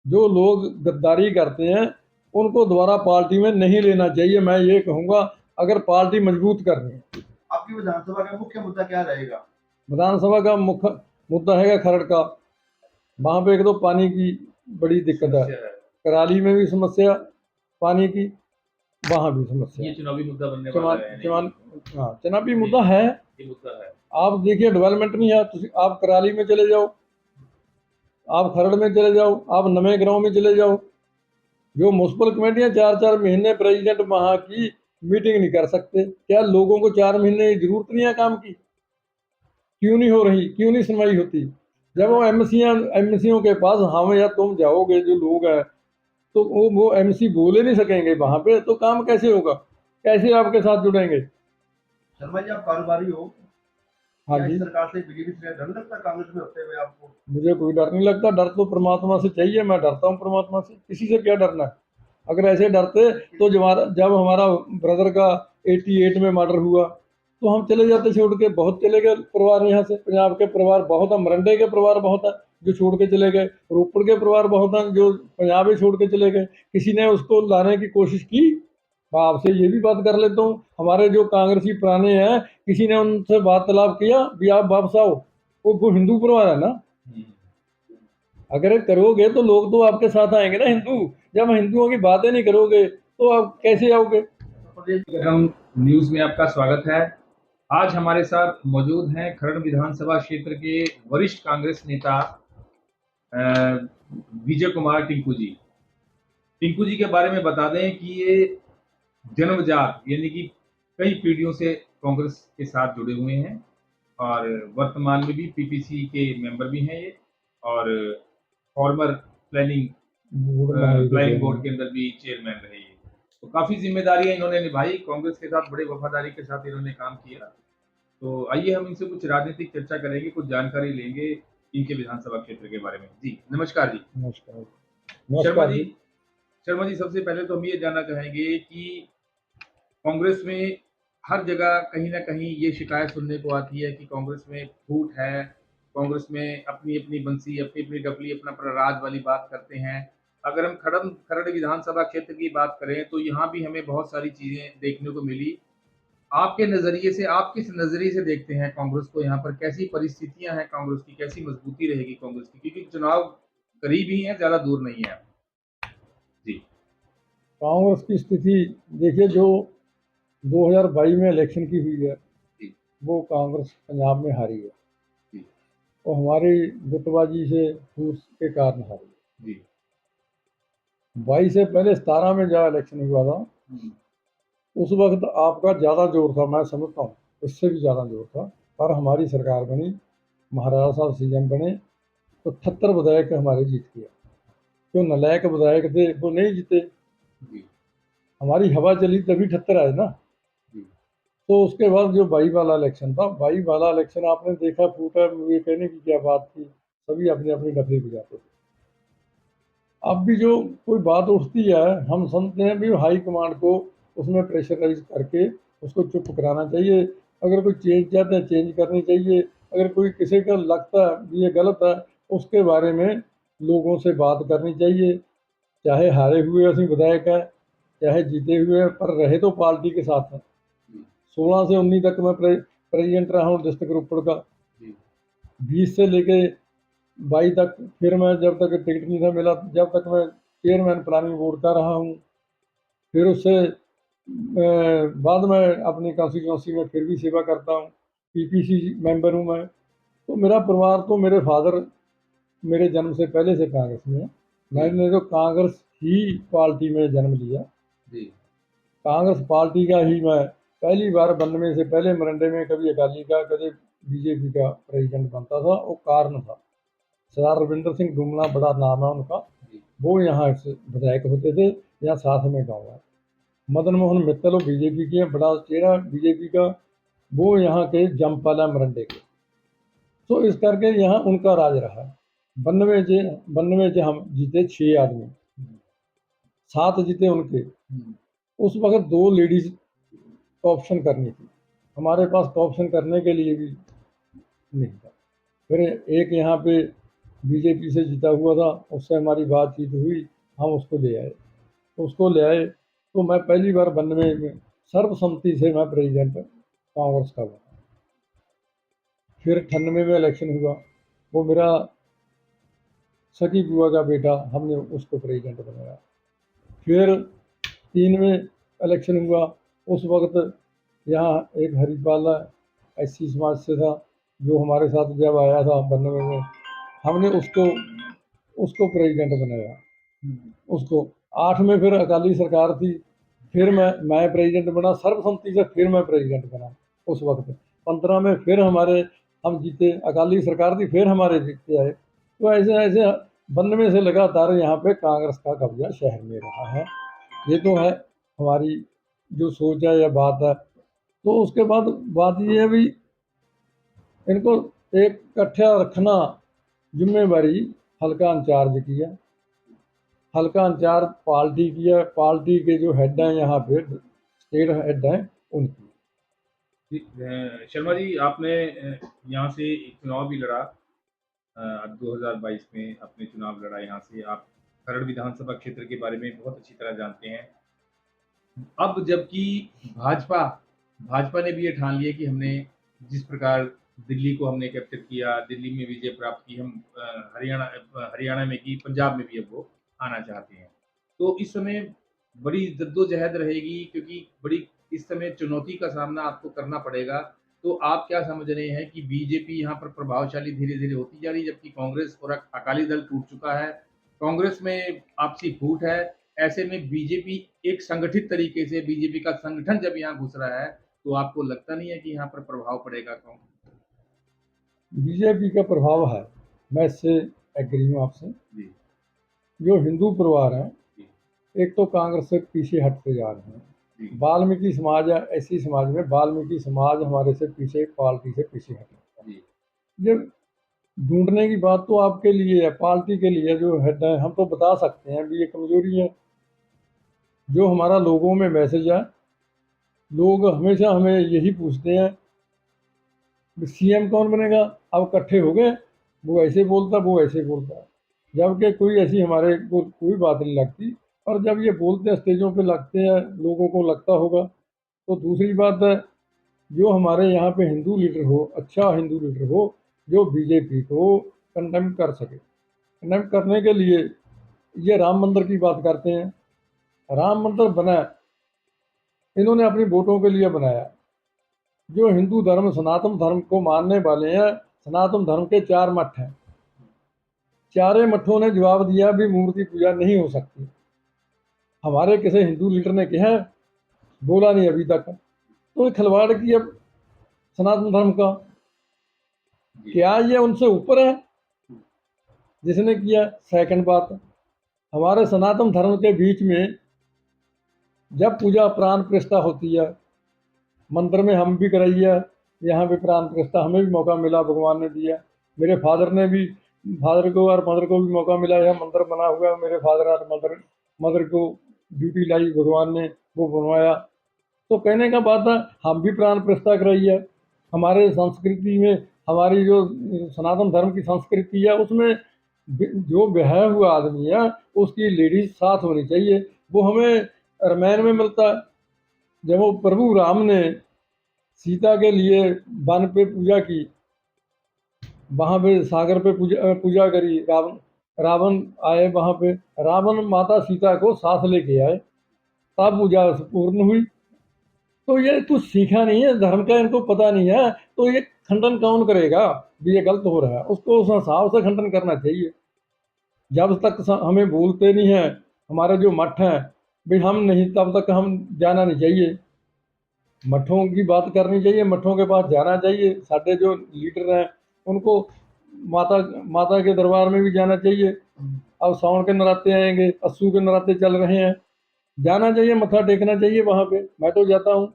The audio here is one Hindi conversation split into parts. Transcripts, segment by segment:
जो लोग गद्दारी करते हैं उनको दोबारा पार्टी में नहीं लेना चाहिए। मैं ये कहूँगा, अगर पार्टी मजबूत करनी है। आपकी विधानसभा का मुख्य मुद्दा क्या रहेगा? विधानसभा का मुख्य मुद्दा है खरड़ का। वहाँ पे एक तो पानी की बड़ी दिक्कत है, कराली में भी समस्या पानी की, वहाँ भी समस्या। ये चुनावी मुद्दा बनने वाला है। हाँ, चुनावी मुद्दा है। ये मुद्दा है। आप देखिए, डेवलपमेंट नहीं है। आप कराली में चले जाओ, आप खरड़ में चले जाओ, आप नवे गांव में चले जाओ, जो म्यूनसिपल कमेटियां 4-4 महीने प्रेसिडेंट वहां की मीटिंग नहीं कर सकते। क्या लोगों को 4 महीने की जरूरत नहीं है काम की? क्यों नहीं हो रही, क्यों नहीं सुनवाई होती? जब वो एमसीओ के पास हम या तुम जाओगे, जो लोग हैं, तो वो एमसी बोले नहीं सकेंगे वहां पे, तो काम कैसे होगा? कैसे आपके साथ जुड़ेंगे? शर्मा जी, आप कारोबारी हो। हाँ क्या जी। इस सरकार से बीजेपी से डर लगता है कांग्रेस में होते हुए आपको? मुझे कोई डर नहीं लगता। डर तो परमात्मा से चाहिए। मैं डरता हूँ परमात्मा से, किसी से क्या डरना है? अगर ऐसे डरते तो जब हमारा ब्रदर का 88 में मर्डर हुआ, तो हम चले जाते छोड़ के। बहुत चले गए परिवार यहाँ से, पंजाब के परिवार बहुत है, मरंडे के परिवार बहुत है जो छोड़ के चले गए, रोपड़ के परिवार बहुत हैं जो पंजाब ही छोड़ के चले गए। किसी ने उसको लाने की कोशिश की? मैं आपसे ये भी बात कर लेता हूँ, हमारे जो कांग्रेसी पुराने हैं, किसी ने उनसे वार्तालाप किया भी आप वापस आओ? वो हिंदू परिवार है ना। अगर करोगे तो लोग तो आपके साथ आएंगे ना, हिंदू। जब हिंदुओं की बातें नहीं करोगे तो आप कैसे आओगे? हम न्यूज में आपका स्वागत है। आज हमारे साथ मौजूद हैं खरड़ विधानसभा क्षेत्र के वरिष्ठ कांग्रेस नेता विजय कुमार टिंकू जी। टिंकू जी के बारे में बता दें कि ये जन्मजात यानी कि कई पीढ़ियों से कांग्रेस के साथ जुड़े हुए हैं और वर्तमान में भी पीपीसी के मेंबर भी हैं ये, और फॉर्मर प्लानिंग बोर्ड के अंदर भी चेयरमैन रहे ये। तो काफी जिम्मेदारियां इन्होंने निभाई, कांग्रेस के साथ बड़े वफादारी के साथ इन्होंने काम किया। तो आइए हम इनसे कुछ राजनीतिक चर्चा करेंगे, कुछ जानकारी लेंगे इनके विधानसभा क्षेत्र के बारे में। जी नमस्कार जी। नमस्कार। शर्मा नमस्कार जी, जी। शर्मा जी, सबसे पहले तो हम ये जानना चाहेंगे कि कांग्रेस में हर जगह कहीं ना कहीं ये शिकायत सुनने को आती है कि कांग्रेस में फूट है, कांग्रेस में अपनी अपनी बंसी, अपनी अपनी डफली, अपना अपना राज वाली बात करते हैं। अगर हम खरड़ विधानसभा क्षेत्र की बात करें तो यहाँ भी हमें बहुत सारी चीजें देखने को मिली। आपके नजरिए से, आप किस नजरिए से देखते हैं कांग्रेस को? यहाँ पर कैसी परिस्थितियां हैं कांग्रेस की, कैसी मजबूती रहेगी कांग्रेस की, क्योंकि चुनाव करीब ही है, ज्यादा दूर नहीं है। जी। कांग्रेस की स्थिति देखिए, जो 2022 में इलेक्शन की हुई है, जी। वो कांग्रेस पंजाब में हारी है। जी। वो हमारी गुटबाजी से, फूस के कारण हारी है। जी। 22 से पहले 17 में जहाँ इलेक्शन हुआ था, उस वक्त आपका ज़्यादा जोर था, मैं समझता हूँ इससे भी ज़्यादा जोर था। पर हमारी सरकार बनी, महाराजा साहब सीएम बने, तो 78 विधायक हमारे जीत गए। जो नलायक विधायक थे वो नहीं जीते। जी। हमारी हवा चली तभी 78 आए ना। जी। तो उसके बाद जो 22 वाला इलेक्शन था, 22 वाला इलेक्शन आपने देखा, फूटा, ये कहने की क्या बात थी, सभी अपनी अपनी डफली बजाते थे। अब भी जो कोई बात उठती है, हम समझते हैं भी हाई कमांड को उसमें प्रेशराइज करके उसको चुप कराना चाहिए। अगर कोई चेंज चाहते हैं, चेंज करनी चाहिए। अगर कोई किसी का लगता है कि ये गलत है, उसके बारे में लोगों से बात करनी चाहिए। चाहे हारे हुए असं विधायक है, चाहे जीते हुए, पर रहे तो पार्टी के साथ है। 16 से 19 तक मैं प्रेसिडेंट रहा हूँ डिस्ट्रिक्ट रोपड़ का। 20 से लेके 22 तक, फिर मैं जब तक टिकट नहीं था मिला, जब तक मैं चेयरमैन प्लानिंग बोर्ड का रहा हूँ। फिर उससे बाद में अपनी कॉन्स्टिट्यूंसी में फिर भी सेवा करता हूँ, पीपीसी मेंबर हूँ मैं। तो मेरा परिवार तो, मेरे फादर मेरे जन्म से पहले से कांग्रेस में है। मैंने तो कांग्रेस ही पार्टी में जन्म लिया। जी। कांग्रेस पार्टी का ही मैं पहली बार बनने से पहले मरंडे में कभी अकाली का, कभी बीजेपी का प्रेसिडेंट बनता था। वो कारण था, सरदार रविंद्र सिंह डुमना, बड़ा नाम है उनका, वो यहाँ से विधायक होते थे। यहाँ साथ में गाँव है। मदन मोहन मित्तल, वो बीजेपी के हैं, बड़ा चेहरा बीजेपी का, वो यहाँ के जमपाला मरंडे के। तो इस करके यहाँ उनका राज रहा। 92 हम जीते 6 आदमी, 7 जीते उनके। उस वक्त 2 लेडीज ऑप्शन करनी थी, हमारे पास ऑप्शन करने के लिए भी नहीं था। फिर एक यहाँ पे बीजेपी से जीता हुआ था, उससे हमारी बातचीत हुई, हम उसको ले आए तो मैं पहली बार 92 में सर्वसम्मति से मैं प्रेसिडेंट कांग्रेस का बना। फिर 98 में इलेक्शन हुआ, वो मेरा सगी बुआ का बेटा, हमने उसको प्रेसिडेंट बनाया। फिर 3 में इलेक्शन हुआ, उस वक्त यहाँ एक हरिपाला एससी समाज से था, जो हमारे साथ जब आया था 92 में, हमने उसको उसको प्रेसिडेंट बनाया। उसको 8 में फिर अकाली सरकार थी, फिर मैं प्रेसिडेंट बना सर्वसम्मति से, फिर मैं प्रेसिडेंट बना उस वक्त। 15 में फिर हम जीते, अकाली सरकार थी, फिर हमारे जीतते आए। तो ऐसे ऐसे 92 से लगातार यहाँ पे कांग्रेस का कब्जा शहर में रहा है। ये तो है हमारी जो सोच है या बात है। तो उसके बाद बात ये है भी, इनको एक इकट्ठा रखना जिम्मेवारी हल्का इंचार्ज की है। हल्का इंचार्ज पार्टी की है, पार्टी के जो हेड हैं यहाँ पे, स्टेट हेड हैं, उनकी। शर्मा जी, आपने यहाँ से एक चुनाव भी लड़ा, 2022 में आपने चुनाव लड़ा यहाँ से। आप खरड़ विधानसभा क्षेत्र के बारे में बहुत अच्छी तरह जानते हैं। अब जबकि भाजपा भाजपा ने भी ये ठान लिया कि हमने जिस प्रकार दिल्ली को हमने कैप्चर किया, दिल्ली में विजय प्राप्त की, हम हरियाणा में की, पंजाब में भी अब वो आना चाहते हैं। तो इस समय बड़ी जद्दोजहद रहेगी, क्योंकि बड़ी इस समय चुनौती का सामना आपको करना पड़ेगा। तो आप क्या समझ रहे हैं कि बीजेपी यहाँ पर प्रभावशाली धीरे-धीरे होती जा रही है, जबकि कांग्रेस और अकाली दल टूट चुका है। कांग्रेस में आपसी फूट है, ऐसे में बीजेपी एक संगठित तरीके से, बीजेपी का संगठन जब यहाँ घुस रहा है, तो आपको लगता नहीं है कि यहाँ पर प्रभाव पड़ेगा? बीजेपी का प्रभाव है, मैं इससे एग्री हूँ आपसे। जी, जो हिंदू परिवार हैं, जी, एक तो कांग्रेस से पीछे हटते जा रहे हैं। जी, वाल्मीकि समाज है, ऐसी समाज में वाल्मीकि समाज हमारे से पीछे, पार्टी से पीछे हट रहा जी, है। ये ढूंढने की बात तो आपके लिए है, पार्टी के लिए जो हेड है, हम तो बता सकते हैं भी ये कमजोरी है। जो हमारा लोगों में मैसेज है, लोग हमेशा हमें यही पूछते हैं सीएम कौन बनेगा। अब इकट्ठे हो गए, वो ऐसे बोलता, वो ऐसे बोलता, जबकि कोई ऐसी हमारे को कोई बात नहीं लगती। और जब ये बोलते हैं, स्टेजों पे लगते हैं, लोगों को लगता होगा। तो दूसरी बात है, जो हमारे यहाँ पे हिंदू लीडर हो, अच्छा हिंदू लीडर हो, जो बीजेपी को कंडेम कर सके। कंडेम करने के लिए ये राम मंदिर की बात करते हैं। राम मंदिर बना, इन्होंने अपनी वोटों के लिए बनाया। जो हिंदू धर्म, सनातन धर्म को मानने वाले हैं, सनातन धर्म के 4 मठ हैं, चारे मठों ने जवाब दिया भी मूर्ति पूजा नहीं हो सकती। हमारे किसी हिंदू लीडर ने कहा, बोला नहीं अभी तक। तो ये खिलवाड़ की अब सनातन धर्म का, जी, क्या ये उनसे ऊपर है जिसने किया? सेकंड बात, हमारे सनातन धर्म के बीच में जब पूजा प्राण प्रतिष्ठा होती है, मंदिर में हम भी कराइए, यहाँ भी प्राण प्रतिष्ठा हमें भी मौका मिला, भगवान ने दिया। मेरे फादर को और मदर को भी मौका मिला, यह मंदिर बना हुआ है। मेरे फादर और मदर को ड्यूटी लाई भगवान ने, वो बनवाया। तो कहने का बात है, हम भी प्राण प्रतिष्ठा कराई है। हमारे संस्कृति में, हमारी जो सनातन धर्म की संस्कृति है, उसमें जो ब्याह हुआ आदमी है, उसकी लेडीज साथ होनी चाहिए। वो हमें रामायण में मिलता है, जब वो प्रभु राम ने सीता के लिए वन पे पूजा की, वहां पे सागर पे पूजा करी। रावण आए वहां पे, रावण माता सीता को साथ लेके आए, तब पूजा पूर्ण हुई। तो ये कुछ सीखा नहीं है धर्म का, इनको पता नहीं है। तो ये खंडन कौन करेगा भी ये गलत हो रहा है? उसको उस हिसाब से खंडन करना चाहिए। जब तक हमें बोलते नहीं है हमारे जो मठ हैं, भाई हम नहीं, तब तक हम जाना नहीं चाहिए। मठों की बात करनी चाहिए, मठों के पास जाना चाहिए। साढ़े जो लीडर हैं, उनको माता माता के दरबार में भी जाना चाहिए। अब सावन के नराते आएंगे, अस्सू के नराते चल रहे हैं, जाना चाहिए, मत्था टेकना चाहिए वहाँ पे। मैं तो जाता हूँ,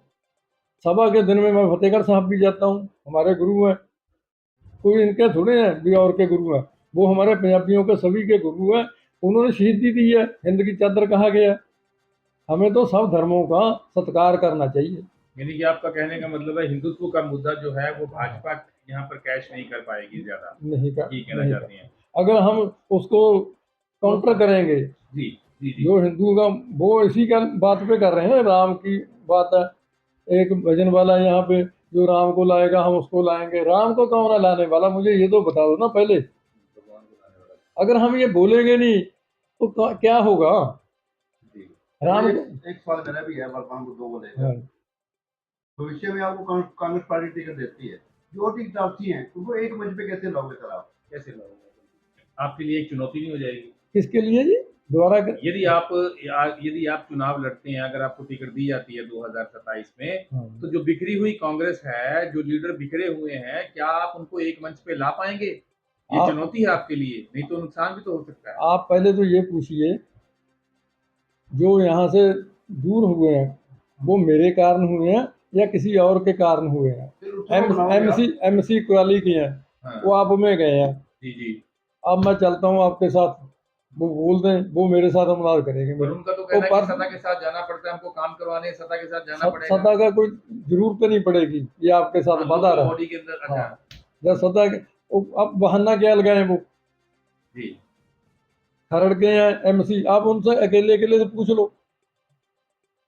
सभा के दिन में मैं फतेहगढ़ साहब भी जाता हूँ। हमारे गुरु हैं, कोई इनके थोड़े हैं भी और के गुरु हैं, वो हमारे पंजाबियों के सभी के गुरु हैं। उन्होंने शहीदी दी है, हिंद की चादर कहा गया। हमें तो सब धर्मों का सत्कार करना चाहिए। यानी कि आपका कहने का मतलब है, हिंदुत्व का मुद्दा जो है वो भाजपा यहाँ पर कैश नहीं कर पाएगी ज्यादा, नहीं कर ये कहना नहीं चाहती कर हैं? अगर हम उसको काउंटर करेंगे, जी जी जी जो हिंदू का वो इसी का बात पे कर रहे हैं, राम की बात है। एक भजन वाला यहाँ पे जो राम को लाएगा हम उसको लाएंगे, राम को कौन है लाने वाला, मुझे ये तो बता दो ना पहले। भगवान को लाने वाला। अगर हम ये बोलेंगे नहीं तो क्या होगा। जी राम को एक सवाल मेरा भी है भगवान बुद्धों को लेकर। हाँ, भविष्य में आपको कांग्रेस पार्टी टिकट देती है, जो अधिक प्रार्थी हैं उनको एक मंच पे कैसे लाओगे सर आप? कैसे लोग आपके लिए एक चुनौती नहीं हो जाएगी किसके लिए जी, दोबारा यदि आप चुनाव लड़ते हैं, अगर आपको टिकट दी जाती है 2027 में, हाँ। तो जो बिखरी हुई कांग्रेस है, जो लीडर बिखरे हुए हैं, क्या आप उनको एक मंच पे ला पाएंगे? ये आप- चुनौती है आपके लिए, नहीं तो नुकसान भी तो हो सकता है। आप पहले तो ये पूछिए, जो यहाँ से दूर हुए हैं वो मेरे कारण हुए हैं या किसी और के कारण हुए हैं। फिर उसको बनाओगे आप? एमसी कुराली की हैं, हाँ, वो आप में गए हैं। जी जी। अब मैं चलता हूँ आपके साथ, वो बोल दें वो मेरे साथ हमला करेंगे पर मेरे। उनका तो वो कहना है कि पर सत्ता के साथ जाना पड़ता है, हमको काम करवाने सत्ता के साथ जाना पड़ेगा। सत्ता का कोई जरूरत नहीं पड़ेगी, ये आपके साथ हाँ, बता लोकल रहा है। बॉडी के अंदर। हाँ, अच्छा जब सत्ता के अब बहाना क्या लगाए, वो जी। खरड़ के हैं एमसी, आप उनसे अकेले अकेले से पूछ लो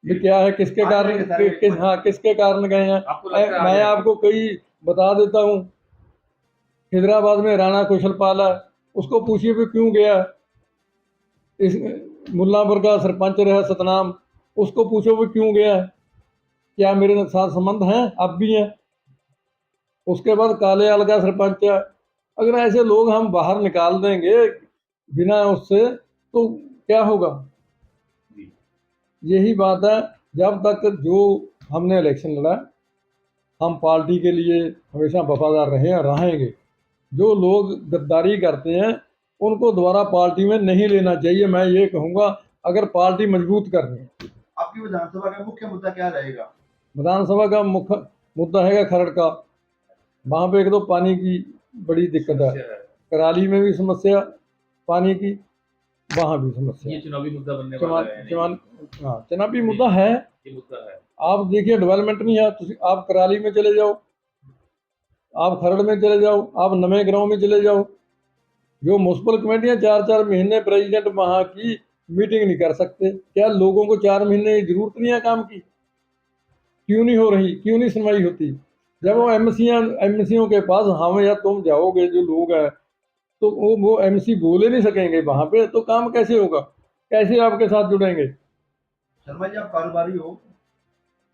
भी जी। क्या है, किसके आ कारण जाएंगे सारे हाँ किसके कारण गए हैं। आपको लगता है आ मैं जाएंगे? आपको कई बता देता हूँ। हैदराबाद में राणा कौशलपाल है, उसको पूछिए भी क्यों गया। इस मुल्लांपुर का सरपंच रहा सतनाम, उसको पूछो भी क्यों गया, क्या मेरे साथ संबंध हैं, अब भी हैं। उसके बाद कालेयाल का सरपंच है। अगर ऐसे लोग हम बाहर निकाल देंगे बिना उससे तो क्या होगा। जी यही बात है, जब तक जो हमने इलेक्शन लड़ा, हम पार्टी के लिए हमेशा वफादार रहे और रहेंगे। जो लोग गद्दारी करते हैं उनको दोबारा पार्टी में नहीं लेना चाहिए, मैं ये कहूँगा, अगर पार्टी मजबूत करनी है। आपकी विधानसभा का मुख्य मुद्दा क्या रहेगा? विधानसभा का मुख्य मुद्दा है खरड़ का। वहाँ पे एक तो पानी की बड़ी दिक्कत है, समस्या है। कराली में भी समस्या पानी की, वहाँ भी समस्या ये है। चुनावी मुद्दा बनने वाला है नहीं? हाँ, चुनावी मुद्दा है। ये मुद्दा है। आप देखिए डेवलपमेंट नहीं है, आप कराली में चले जाओ, आप खरड़ में चले जाओ, आप नवे गांव में चले जाओ। जो म्यूनसिपल कमेटियां 4-4 महीने प्रेसिडेंट वहाँ की मीटिंग नहीं कर सकते, क्या लोगों को 4 महीने की जरूरत नहीं है काम की? क्यों नहीं हो रही, क्यों नहीं सुनवाई होती? जब वो एमसीओ के पास हम या तुम जाओगे जो लोग हैं, तो वो एमसी बोले नहीं सकेंगे वहां पे, तो काम कैसे होगा, कैसे आपके साथ जुड़ेंगे। शर्मा जी, आप कारोबारी हो,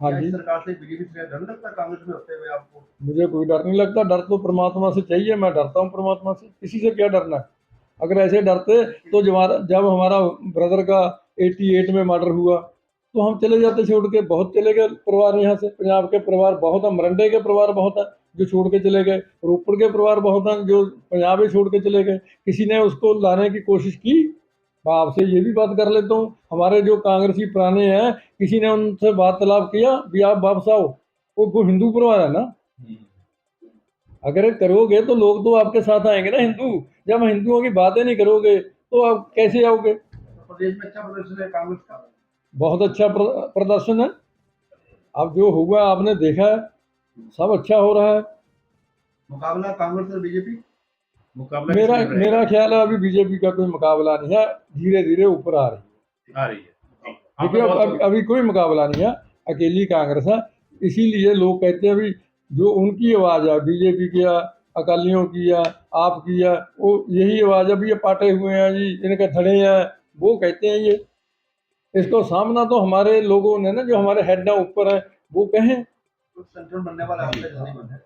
हाँ क्या जी, इस सरकार से बीजेपी से डर लगता है कांग्रेस में होते हुए आपको? मुझे कोई डर नहीं लगता, डर तो परमात्मा से चाहिए, मैं डरता हूँ परमात्मा से, किसी से क्या डरना है। अगर ऐसे डरते तो जब हमारा ब्रदर का 88 में मर्डर हुआ तो हम चले जाते छोड़ के, बहुत चले गए परिवार यहाँ से, पंजाब के परिवार बहुत है, मरंडे के परिवार बहुत है जो छोड़ के चले गए, रोपड़ के परिवार बहुत हैं जो पंजाब ही छोड़ के चले गए। किसी ने उसको लाने की कोशिश की? मैं आपसे ये भी बात कर लेता हूँ, हमारे जो कांग्रेसी पुराने हैं, किसी ने उनसे वार्तालाप किया भी आप वापस आओ? वो हिंदू परिवार है ना, हम्म। अगर करोगे तो लोग तो आपके साथ आएंगे ना हिंदू। जब हिंदुओं की बातें नहीं करोगे तो आप कैसे आओगे? प्रदेश में अच्छा प्रदर्शन है कांग्रेस का। बहुत अच्छा प्रदर्शन है। अब जो हुआ आपने देखा है, सब अच्छा हो रहा है। मुकाबला कांग्रेस और बीजेपी? मुकाबला मेरा किसमें रहेगा? मेरा ख्याल है अभी बीजेपी का कोई मुकाबला नहीं है, धीरे धीरे ऊपर आ रही है। आ रही है जी। देखिए आपका अब बहुत अभी कोई मुकाबला नहीं है, अकेली कांग्रेस है। इसीलिए लोग कहते हैं भी जो उनकी आवाज़ है बीजेपी की है, अकालियों की है, आपकी है, वो यही आवाज़ है भी ये पाटे हुए हैं जी, इनके धड़े हैं, वो कहते हैं ये। इसको सामना तो हमारे लोगों ने ना, जो हमारे हेड है ऊपर है, वो कहें। कुछ संगठन बनने वाला आपसे जल्दी बने।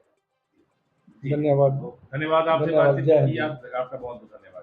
जी। धन्यवाद। धन्यवाद आपसे धन्यवाद, बातचीत जय की, हिंद। आपका बहुत बहुत धन्यवाद।